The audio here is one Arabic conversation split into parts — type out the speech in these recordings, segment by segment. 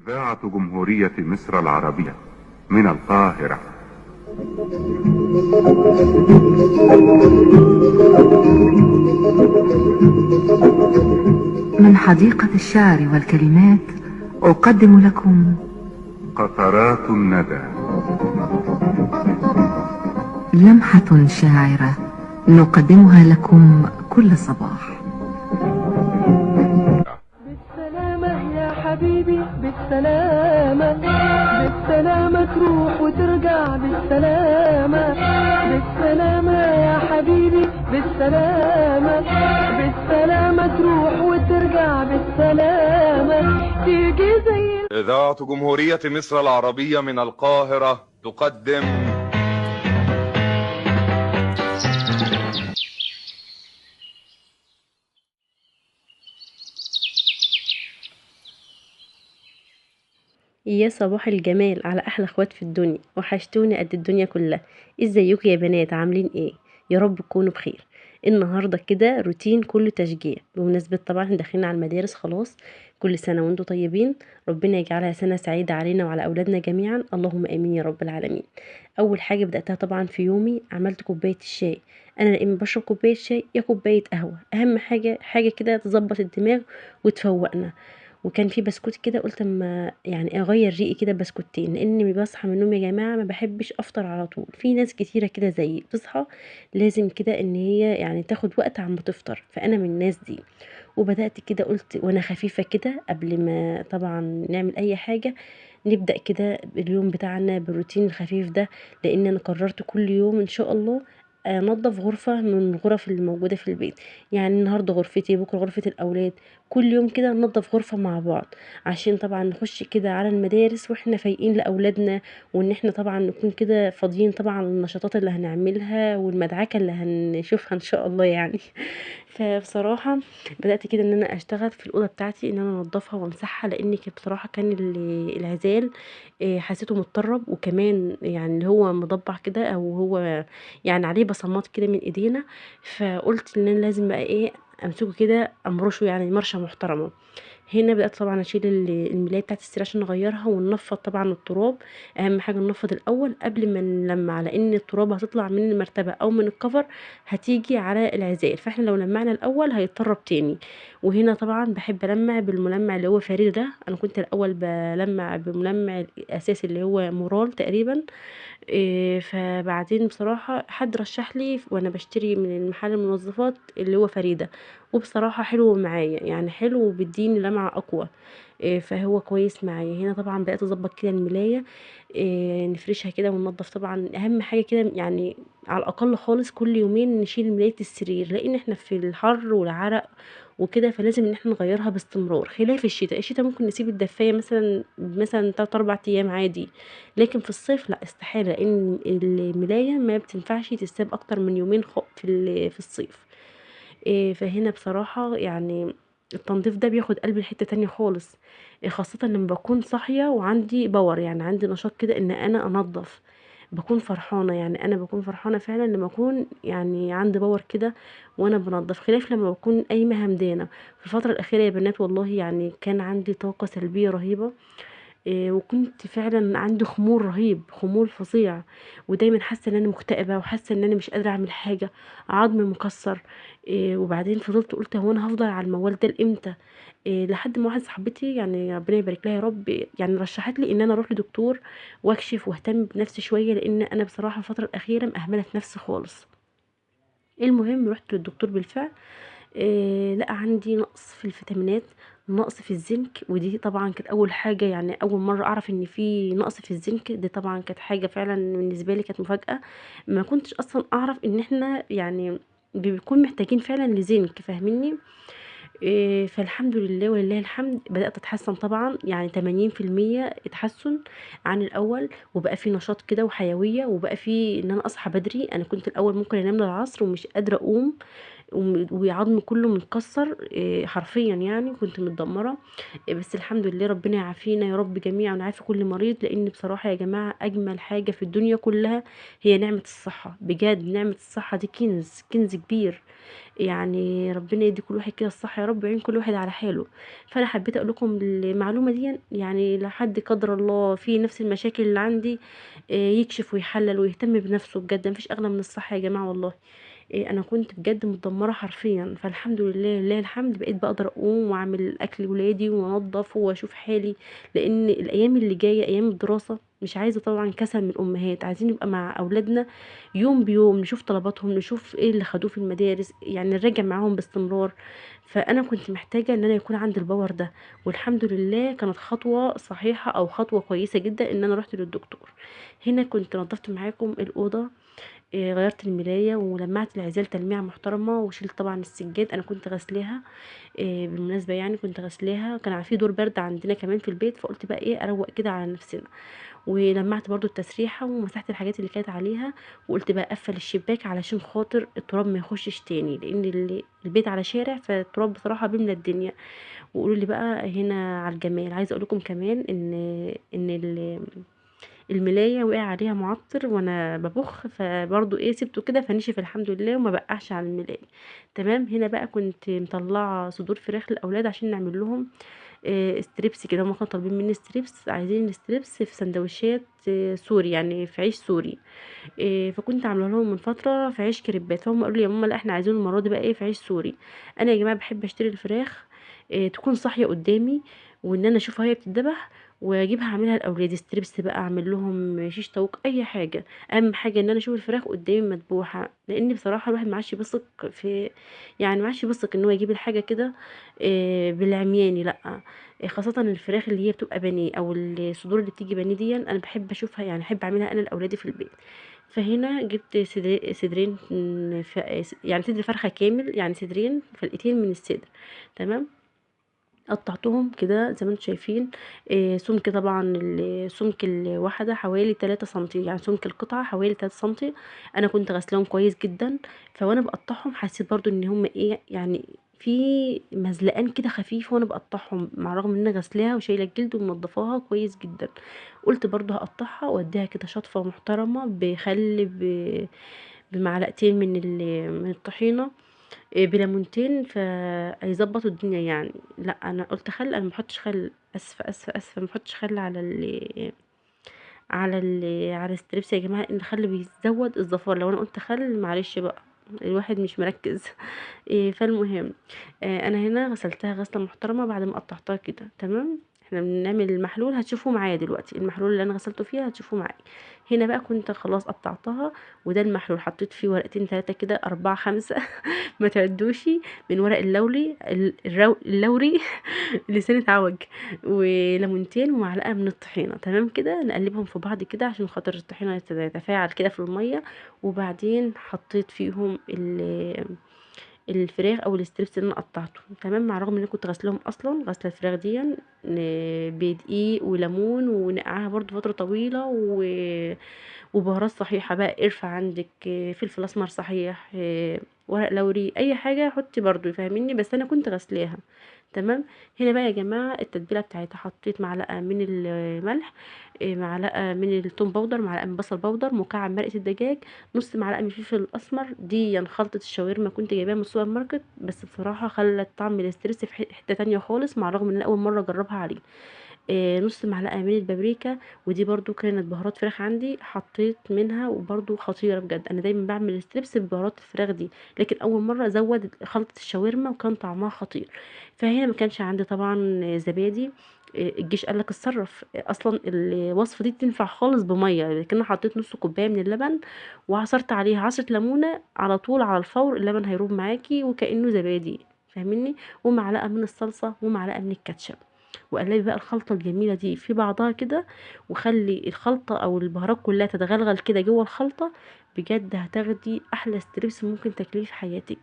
إذاعة جمهورية مصر العربية من القاهرة. من حديقة الشعر والكلمات أقدم لكم قطرات الندى، لمحة شاعرة نقدمها لكم كل صباح. بالسلامة يا حبيبي، بالسلامة بالسلامة تروح وترجع بالسلامة، بالسلامة يا حبيبي، بالسلامة بالسلامة تروح وترجع بالسلامة، تيجي زي إذاعة جمهورية مصر العربية من القاهرة تقدم يا صباح الجمال على احلى اخوات في الدنيا، وحشتوني قد الدنيا كلها. ازيكم يا بنات؟ عاملين ايه؟ يا رب تكونوا بخير. النهارده كده روتين كله تشجيع بمناسبه طبعا احنا داخلين على المدارس خلاص. كل سنه وانتم طيبين، ربنا يجعلها سنه سعيده علينا وعلى اولادنا جميعا، اللهم امين يا رب العالمين. اول حاجه بداتها طبعا في يومي عملت كوبايه الشاي. انا لا اما بشرب كوبايه شاي يا كوبايه قهوه، اهم حاجه كده تظبط الدماغ وتفوقنا. وكان في بسكوت كده، قلت اما يعني اغير ريقي كده بسكوتين، لاني بصحى من النوم يا جماعه ما بحبش افطر على طول. في ناس كتيره كده زيي بتصحى لازم كده ان هي يعني تاخد وقت عم تفطر، فانا من الناس دي. وبدات كده قلت وانا خفيفه كده قبل ما طبعا نعمل اي حاجه، نبدا كده اليوم بتاعنا بالروتين الخفيف ده. لان انا قررت كل يوم ان شاء الله انضف غرفه من الغرف اللي موجوده في البيت. يعني النهارده غرفتي، بكره غرفه الاولاد، كل يوم كده ننضف غرفة مع بعض، عشان طبعا نخش كده على المدارس واحنا فايقين لأولادنا، وان احنا طبعا نكون كده فاضيين طبعا للنشاطات اللي هنعملها والمدعكة اللي هنشوفها ان شاء الله يعني. فبصراحة بدأت كده ان انا اشتغل في الأوضة بتاعتي، ان انا انضفها وامسحها، لان بصراحة كان العزال حسيته متطرب، وكمان يعني اللي هو مضبع كده، او هو يعني عليه بصمات كده من ايدينا. فقلت ان انا لازم بقى ايه، امسكه كده امرشه يعني مرشه محترمه. هنا بدات طبعا اشيل الملايه بتاعت السرير عشان نغيرها وننفض طبعا التراب. اهم حاجه ننفض الاول قبل ما نلمع، لان التراب هتطلع من المرتبه او من الكفر هتيجي على العزال، فاحنا لو لمعنا الاول هيتطرب تاني. وهنا طبعا بحب المع بالملمع اللي هو فريد ده. انا كنت الاول بلمع بملمع الاساسي اللي هو مورال تقريبا. فبعدين بصراحة حد رشح لي وانا بشتري من محل المنظفات اللي هو فريدة، وبصراحة حلو معايا، يعني حلو وبيديني لمعة اقوى. فهو كويس معايا. هنا طبعا بقيت اظبط كده الملاية، نفرشها كده وننضف. طبعا اهم حاجة كده يعني على الاقل خالص كل يومين نشيل ملاية السرير، لان احنا في الحر والعرق وكده، فلازم ان احنا نغيرها باستمرار. خلاف الشتاء ممكن نسيب الدفاية مثلا 3 4 ايام عادي، لكن في الصيف لا، استحالة، لان الملاية ما بتنفعش تتساب اكتر من يومين في الصيف. فهنا بصراحة يعني التنظيف ده بياخد قلبي لحتة تانية خالص. خاصة لما بكون صاحية وعندي باور، يعني عندي نشاط كده ان انا انظف، بكون فرحانة. يعني انا بكون فرحانة فعلا لما اكون يعني عندي باور كده وانا بنظف، خلاف لما بكون قايمة همدانة. في الفترة الاخيرة يا بنات والله يعني كان عندي طاقة سلبية رهيبة. وكنت فعلا عندي خمول رهيب، خمول فظيع، ودايما حاسه ان انا مكتئبه، وحاسه ان انا مش قادره اعمل حاجه، عظمي مكسر. وبعدين فضلت قلت هو انا هفضل على الموال ده لامتى؟ لحد ما واحده صاحبتي يعني ربنا يبارك لها يا رب، يعني رشحت لي ان انا اروح لدكتور واكشف واهتم بنفسي شويه، لان انا بصراحه الفتره الاخيره مأهمله في نفسي خالص. المهم رحت للدكتور بالفعل. لقى عندي نقص في الفيتامينات، نقص في الزنك، ودي طبعا كانت اول حاجه، يعني اول مره اعرف ان في نقص في الزنك. دي طبعا كانت حاجه فعلا بالنسبه لي كانت مفاجاه، ما كنتش اصلا اعرف ان احنا يعني بيكون محتاجين فعلا لزنك، فاهميني؟ فالحمد لله ولله الحمد بدأت أتحسن طبعا، يعني 80% اتحسن عن الأول، وبقى في نشاط كده وحيوية، وبقى في إن أنا أصحى بدري. أنا كنت الأول ممكن أنام للعصر ومش قادرة أقوم. وعظمي كله متكسر حرفيا، يعني كنت متدمره. بس الحمد لله، ربنا يعافينا يا رب جميعا ويعافي كل مريض، لان بصراحه يا جماعه اجمل حاجه في الدنيا كلها هي نعمه الصحه. بجد نعمه الصحه دي كنز، كنز كبير. يعني ربنا يدي كل واحد كده الصحة يا رب، ويعين كل واحد على حاله. فانا حبيت اقول لكم المعلومة دي، يعني لحد قدر الله في نفس المشاكل اللي عندي يكشف ويحلل ويهتم بنفسه. بجد مفيش اغلى من الصحة يا جماعة والله. انا كنت بجد متدمره حرفيا، فالحمد لله لله الحمد بقيت بقدر اقوم واعمل اكل ولادي وانضف واشوف حالي. لان الايام اللي جايه ايام الدراسه، مش عايزه طبعا كسل من الامهات، عايزين نبقى مع اولادنا يوم بيوم، نشوف طلباتهم، نشوف ايه اللي خدوه في المدارس، يعني نراجع معاهم باستمرار. فانا كنت محتاجه ان انا يكون عندي الباور ده، والحمد لله كانت خطوه صحيحه او خطوه كويسه جدا ان انا رحت للدكتور. هنا كنت نظفت معاكم الاوضه، غيرت الملاية ولمعت العزال تلميعة محترمة، وشلت طبعا السجاد انا كنت غسلاها. بالمناسبة يعني كنت غسلاها، كان في دور برد عندنا كمان في البيت، فقلت بقى ايه اروق كده على نفسنا. ولمعت برضو التسريحة ومسحت الحاجات اللي كانت عليها، وقلت بقى اقفل الشباك علشان خاطر التراب ما يخشش تاني، لان البيت على شارع، فالتراب بصراحة بيملى الدنيا. وقولوا لي بقى هنا على الجمال، عايزه اقول لكم كمان ان الملاية وقع عليها معطر وانا ببخ، فبرضو ايه سبته كده فنشف الحمد لله وما بقعش على الملاية. تمام. هنا بقى كنت مطلعه صدور فراخ للاولاد عشان نعمل لهم ستريبس كده. هما كانوا طالبين مني ستريبس، عايزين ستريبس في سندوتشات سوري، يعني في عيش سوري. فكنت عامله لهم من فتره في عيش كريبات، فهم قالوا لي يا ماما لا احنا عايزين المره دي بقى ايه في عيش سوري. انا يا جماعه بحب اشتري الفراخ تكون صاحيه قدامي، وان انا اشوفها وهي بتتذبح، واجيبها اعملها لاولادي ستريبس بقى، اعمل لهم شيش طاووق اي حاجه. اهم حاجه ان انا اشوف الفراخ قدامي مذبوحه، لان بصراحه الواحد ما عادش بيثق في، يعني ما عادش بيثق ان هو يجيب الحاجه كده بالعمياني، لا. خاصه الفراخ اللي هي بتبقى بانيه او الصدور اللي بتيجي بانيه دي، انا بحب اشوفها، يعني احب اعملها انا لاولادي في البيت. فهنا جبت صدرين، يعني صدر فرخه كامل، يعني صدرين فلقيتين من الصدر. تمام. قطعتهم كده زي ما انتم شايفين. سمك طبعا سمك الواحدة حوالي 3 سنتي، يعني سمك القطعة حوالي 3 سنتي. انا كنت غسلاهم كويس جدا. فوانا بقطعهم حسيت برضو ان هم ايه، يعني في مزلقان كده خفيف وانا بقطعهم، مع الرغم ان انا غسلاها وشايله الجلد ومنضفاها كويس جدا. قلت برضو هقطعها واديها كده شطفه محترمه بخل بمعلقتين من الطحينه، بليمونتين، فهيظبطوا الدنيا يعني. لا انا قلت خل، انا ما بحطش خل، اسفه اسفه اسفه، ما بحطش خل على الستريبس يا جماعه، ان الخل بيزود الزفار. لو انا قلت خل معلش بقى، الواحد مش مركز. فالمهم انا هنا غسلتها غسله محترمه بعد ما قطعتها كده. تمام. احنا بنعمل المحلول، هتشوفوه معايا دلوقتي، المحلول اللي انا غسلته فيها هتشوفوه معايا. هنا بقى كنت خلاص قطعتها، وده المحلول حطيت فيه ورقتين 3 كده 4 5 ما تعدوش من ورق اللوري اللوري لسان اتعوج، وليمونتين ومعلقه من الطحينه. تمام كده، نقلبهم في بعض كده عشان خاطر الطحينه تتفاعل كده في الميه. وبعدين حطيت فيهم الفراخ او الستريبس اللي انا قطعته. تمام. مع الرغم ان انا كنت غسلهم اصلا، غسله الفراخ دي بدقيق وليمون، ونقعها برضو فتره طويله، وبهارات صحيحه بقى، قرفه عندك، فلفل اسمر صحيح، ورق لوري، اي حاجه حطي برضو يفهمني، بس انا كنت غسلاها. تمام. هنا بقى يا جماعه التتبيله بتاعتها، حطيت معلقه من الملح، معلقه من التوم باودر، معلقه من بصل باودر، مكعب مرقه الدجاج، نص معلقه من الفلفل الاسمر. دي يعني خلطه الشاورما كنت جايباها من السوبر ماركت، بس بصراحه خلت طعم الاستريس في حته تانية خالص، مع الرغم ان انا اول مره اجربها عليه. نص معلقه من البابريكا، ودي برضو كانت بهارات فراخ عندي حطيت منها، وبرضو خطيره بجد. انا دايما بعمل ستريبس ببهارات الفراخ دي، لكن اول مره ازود خلطه الشاورما وكان طعمها خطير. فهنا ما كانش عندي طبعا زبادي. الجيش قال لك اتصرف، اصلا الوصفه دي تنفع خالص بميه، لكن انا حطيت نص كوبايه من اللبن، وعصرت عليها عصره ليمونه على طول على الفور، اللبن هيروب معاكي وكانه زبادي، فاهميني. ومعلقه من الصلصه ومعلقه من الكاتشب. وقلبي بقى الخلطة الجميلة دي في بعضها كده، وخلي الخلطة او البهارات كلها تتغلغل كده جوه الخلطة. بجد هتاخدي احلى ستريبس ممكن تاكليه في حياتك.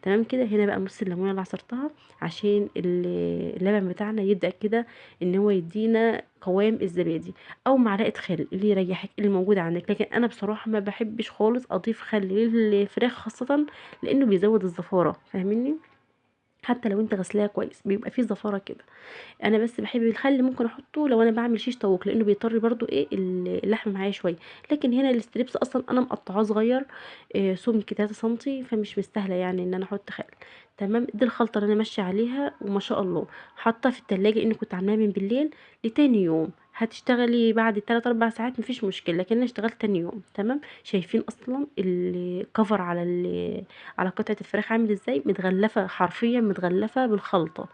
تمام كده. هنا بقى نص الليمونه اللي عصرتها عشان اللبن بتاعنا يبدأ كده ان هو يدينا قوام الزبادي، او معلقه خل اللي يريحك اللي موجود عندك. لكن انا بصراحه ما بحبش خالص اضيف خل للفراخ خاصه، لانه بيزود الزفاره، فاهميني؟ حتى لو انت غسلاها كويس بيبقى فيه زفاره كده. انا بس باحب الخل ممكن احطه لو انا باعمل شيش طاووق، لانه بيطري برضو ايه اللحمه معايا شويه. لكن هنا الستريبس اصلا انا مقطعاه صغير، سمك 3 سنتي، فمش مستاهله يعني ان انا احط خل. تمام. دي الخلطه اللي انا ماشيه عليها، وما شاء الله حاطه في التلاجة، لاني كنت عاملاها من بالليل لتاني يوم. هتشتغلي بعد 3 4 ساعات مفيش مشكله، لكن انا اشتغلت تاني يوم. تمام. شايفين اصلا الكفر على على قطعه الفراخ عامل ازاي؟ متغلفه، حرفيا متغلفه بالخلطه.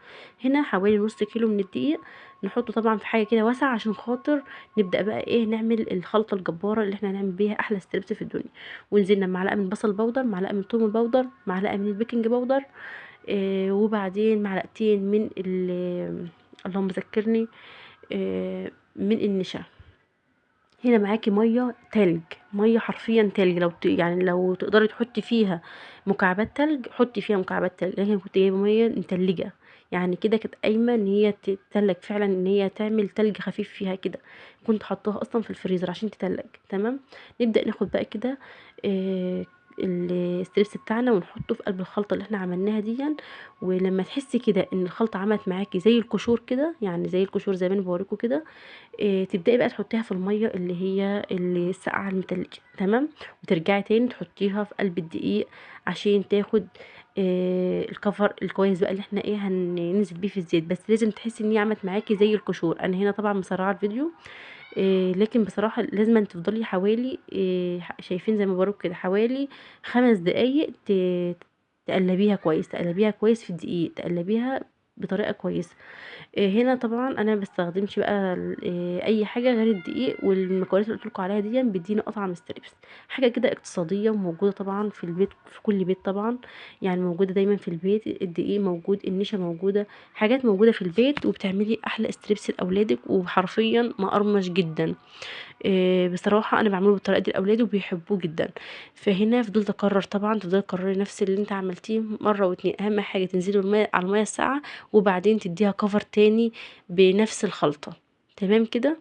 هنا حوالي نص كيلو من الدقيق، نحطه طبعا في حاجه كده واسعه عشان خاطر نبدا بقى ايه نعمل الخلطه الجباره اللي احنا هنعمل بيها احلى ستريبس في الدنيا. ونزلنا بمعلقه من بصل بودر، معلقه من توم باودر، معلقه من البيكنج باودر، وبعدين معلقتين من اللهم ذكرني، من النشا. هنا معاكي ميه تلج، ميه حرفيا تلج. لو يعني لو تقدري تحطي فيها مكعبات تلج حطي فيها مكعبات تلج، لكن كنت جايبه ميه متلجه. يعني كده كانت قايمه ان هي تتلج فعلا، ان هي تعمل تلج خفيف فيها كده. كنت حطاها اصلا في الفريزر عشان تتلج. تمام. نبدا ناخد بقى كده آه الستريبس بتاعنا ونحطه في قلب الخلطه اللي احنا عملناها دي. ولما تحسي كده ان الخلطه عملت معاكي زي القشور كده، يعني زي القشور زي ما انا بوريكم كده، تبدأي بقى تحطيها في المية اللي هي الساقعة المتلجة. تمام. وترجعي تاني تحطيها في قلب الدقيق عشان تاخد الكفر الكويس بقى اللي احنا ايه هننزل بيه في الزيت. بس لازم تحسي ان هي عملت معاكي زي القشور. انا هنا طبعا مسرعه الفيديو، لكن بصراحه لازم أن تفضلي حوالي شايفين زي ما بقولك كده حوالي 5 دقايق تقلبيها كويس، تقلبيها كويس في الدقيق، تقلبيها بطريقه كويسه. هنا طبعا انا ما باستخدمش بقى اي حاجه غير الدقيق والمكونات اللي قلت لكم عليها دي، بتدينا اطعم ستريبس. حاجه كده اقتصاديه وموجوده طبعا في البيت، في كل بيت طبعا، يعني موجوده دايما في البيت. الدقيق موجود، النشا موجوده، حاجات موجوده في البيت، وبتعملي احلى ستريبس لاولادك، وحرفيا مقرمش جدا. بصراحة أنا باعمله بالطريقة دي لأولادي وبيحبوه جدًا. فهنا فضلت أكرر طبعًا، تفضلي تكرري نفس اللي أنتِ عملتيه مرة و2. أهم حاجة تنزلي على المَيّة الساقعة، وبعدين تدّيها cover تاني بنفس الخلطة. تمام كده.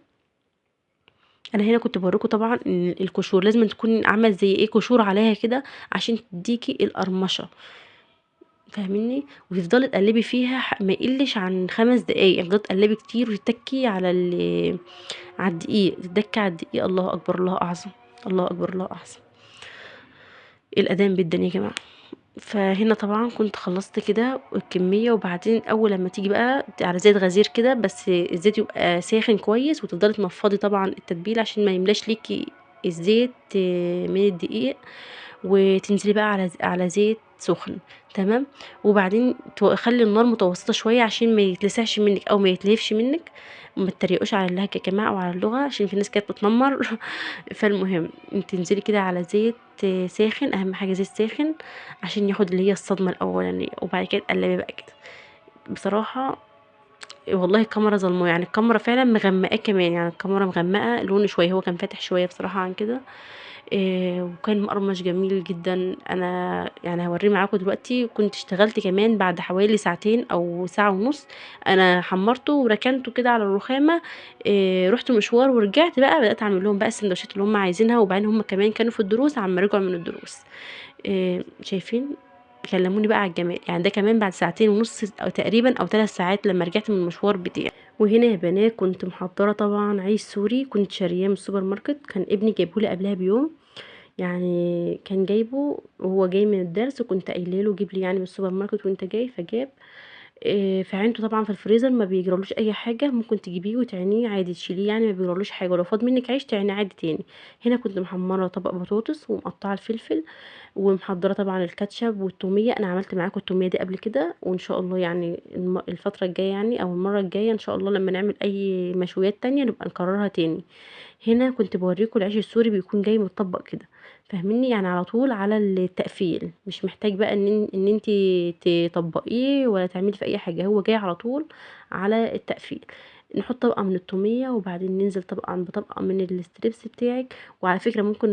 أنا هنا كنت باوريكم طبعًا إن القشور لازمًا تكون عاملة زي إيه قشور عليها كده عشان تدّيكِ القرمشة، فاهمينّي؟ وتفضلي تقلّبي فيها ما يقلّش عن 5 دقايق، تفضلي تقلّبي كتير وتتّكي على الدقيق، تتّكي على الدقيق. الله أكبر، الله أعظم، الله أكبر، الله أعظم. الأذان بيدّن يا جماعة. فهنا طبعًا كنت خلّصت كده الكمية، وبعدين أول لمّا تيجي بقى على زيت غزير كده، بس الزيت يبقى ساخن كويس، وتفضلي تنفّضي طبعًا التتبيلة عشان ما يملاش ليكِ الزيت من الدقيق، وتنزلي بقى على زيت سخن. تمام. وبعدين خلّي النار متوسطة شوية عشان ما يتلسعش منِّك أو ما يتلهفش منِّك. ما تتريقوش على اللهجة يا جماعة وعلى اللغة، عشان في ناس كده بتتنمر. فالمهم تنزلي كده على زيت ساخن، أهم حاجة زيت ساخن عشان ياخد اللي هي الصدمة الأولانية، وبعد كده تقلّبي بقى كده. بصراحة والله الكاميرا ظالماه، يعني الكاميرا فعلًا مغمّقاه كمان، يعني الكاميرا مغمّقة لونه شوية، هو كان فاتح شوية بصراحة عن كده. وكان مقرمش جميل جدًا. أنا يعني هاوريه معاكم دلوقتي. كنت اشتغلت كمان بعد حوالي ساعتين أو ساعة ونُص، أنا حمّرته وركنته كده على الرخامة. رُحت مشوار ورجعت بقى بدأت أعمل لهم بقى السندوتشات اللي هُم عايزينها، وبعدين هُم كمان كانوا في الدروس عمّا رجعوا من الدروس. شايفين؟ كلموني بقى على الجمال، يعني ده كمان بعد ساعتين ونُص أو تقريبًا أو 3 ساعات لمّا رجعت من المشوار بتاعي. وهنا يا بنات كنت محضّرة طبعًا عيش سوري، كنت شارياه من السوبر ماركت، كان ابني جايبه لي قبلها بيوم. يعني كان جايبه وهو جاي من الدرس، وكنت قايله له جيب لي يعني من السوبر ماركت وأنت جاي، فجاب. فعينته طبعًا في الفريزر ما بيجرالوش أي حاجة، ممكن تجيبيه وتعينيه عادي، تشيليه يعني ما بيجرالوش حاجة، ولو فاض منِّك عيش تعينيه عادي تاني. هنا كنت محمّرة طبق بطاطس ومقطّعة الفلفل، ومحضّرة طبعًا الكاتشب والتومية. أنا عملت معاكم التومية دي قبل كده، وإن شاء الله يعني الفترة الجاية يعني أو المرّة الجاية إن شاء الله لمّا نعمل أي مشويات تانية نبقى نكررها تاني. هنا كنت باوريكم العيش السوري بيكون جاي متطبق كده، فاهميني؟ يعني على طول على التقفيل، مش محتاج بقى ان انت تطبقيه ولا تعملي في اي حاجه، هو جاي على طول على التقفيل. نحط طبقه من التوميه وبعدين ننزل طبقه بطبقه من الستريبس بتاعك. وعلى فكره ممكن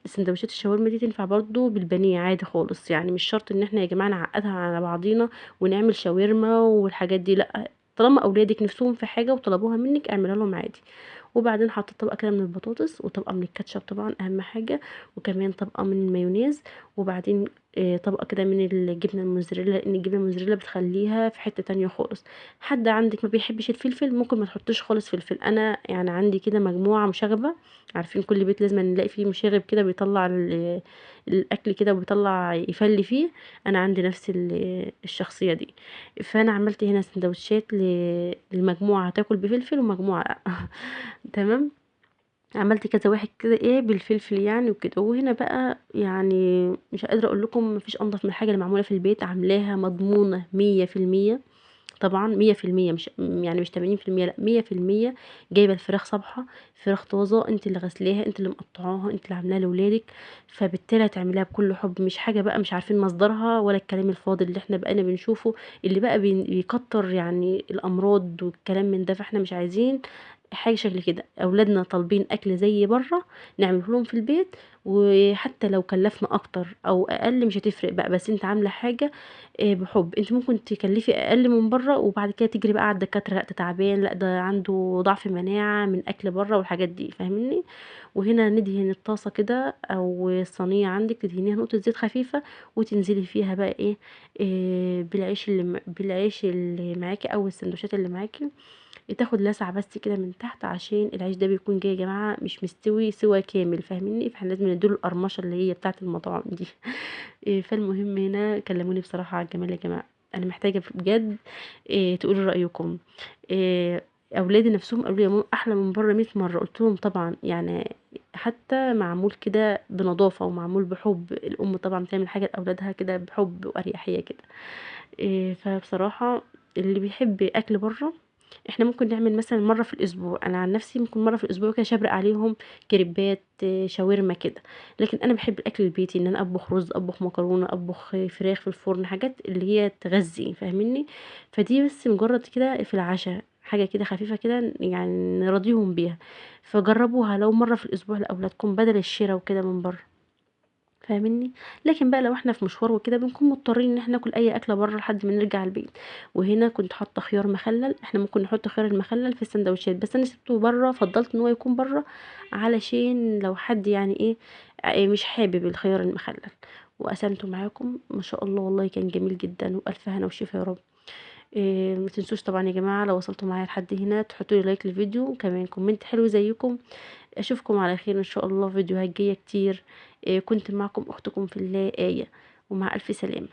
سندوتشات الشاورما دي تنفع برضو بالبانيه عادي خالص، يعني مش شرط ان احنا يا جماعه نعقدها على بعضينا ونعمل شاورما والحاجات دي، لا، طالما اولادك نفسهم في حاجه وطلبوها منك اعملها لهم عادي. وبعدين حطيت طبقه كده من البطاطس وطبقه من الكاتشب طبعا اهم حاجه، وكمان طبقه من المايونيز، وبعدين طبقه كده من الجبنه الموزاريلا، لان الجبنه الموزاريلا بتخليها في حته تانية خالص. حد عندك ما بيحبش الفلفل ممكن ما تحطش خالص فلفل، انا يعني عندي كده مجموعه مشاغبه، عارفين كل بيت لازم نلاقي فيه مشاغب كده بيطلع الاكل كده وبيطلع يفلي فيه. انا عندي نفس الشخصيه دي. فانا عملت هنا سندوتشات للمجموعه هتاكل بفلفل ومجموعه لا. تمام. عملت كذا واحد كده ايه بالفلفل يعني وكده. وهنا بقى يعني مش قادره اقول لكم مفيش انضف من الحاجه اللي معموله في البيت، عاملاها مضمونه 100%. طبعا 100%، مش يعني مش 80%، لا 100%. جايبه الفراخ صبحه، فراخ طازه، انت اللي غسلاها، انت اللي مقطعاها، انت اللي عاملاها لاولادك، فبالتالي هتعمليها بكل حب، مش حاجه بقى مش عارفين مصدرها ولا الكلام الفاضي اللي احنا بقينا بنشوفه، اللي بقى بيكتر يعني الامراض والكلام من ده. فاحنا مش عايزين حاجه شكل كده. اولادنا طالبين اكل زي بره نعمله لهم في البيت، وحتى لو كلفنا اكتر او اقل مش هتفرق بقى، بس انت عامله حاجه بحب. انت ممكن تكلفي اقل من بره وبعد كده تجري بقى على الدكاتره، لا ده تعبان، لا ده عنده ضعف مناعه من اكل بره والحاجات دي، فاهمني؟ وهنا ندهن الطاسه كده او الصينيه عندك، تدهنيها نقطه زيت خفيفه وتنزلي فيها بقى ايه, بالعيش اللي معاكي او السندوتشات اللي معاكي. تاخد لسعة بس كده من تحت، عشان العيش ده بيكون جاي يا جماعة مش مستوي سوا كامل، فاهميني؟ فاحنا لازم نديله القرمشة اللي هي بتاعة المطاعم دي. فالمهم هنا كلموني بصراحة على الجمال يا جماعة. انا محتاجة بجد تقولوا رأيكم. اولادي نفسهم قالوا لي يا ماما احلى من بره 100 مرة. قلت لهم طبعا يعني حتى معمول كده بنظافة ومعمول بحب، الام طبعا بتعمل حاجة لاولادها كده بحب واريحية كده. فبصراحة اللي بيحب اكل بره احنا ممكن نعمل مثلا مرة في الاسبوع، انا عن نفسي ممكن مرة في الاسبوع كده شبرق عليهم كريبات شاورما كده. لكن انا بحب الاكل البيتي، ان انا اطبخ رز، اطبخ مكرونة، اطبخ فراخ في الفرن، حاجات اللي هي تغذي، فاهميني؟ فدي بس مجرد كده في العشاء حاجة كده خفيفة كده يعني نراضيهم بيها. فجربوها لو مرة في الاسبوع لاولادكم بدل الشراء وكده من بره، فاهمني؟ لكن بقى لو احنا في مشوار وكده بنكون مضطرين ان احنا ناكل اي اكله بره لحد ما نرجع البيت. وهنا كنت حاطه خيار مخلل، احنا ممكن نحط خيار المخلل في السندوتشات بس انا سبته بره، فضلت ان هو يكون بره علشان لو حد يعني ايه مش حابب الخيار المخلل. وقسمته معاكم ما شاء الله والله كان جميل جدا، والف هنا وشفا يا رب. إيه ما تنسوش طبعا يا جماعه لو وصلتوا معايا لحد هنا تحطوا لي لايك للفيديو وكمان كومنت حلو زيكم. اشوفكم على خير ان شاء الله، فيديوهات جايه كتير. كنت معكم اختكم في الله آية، ومع الف سلامه.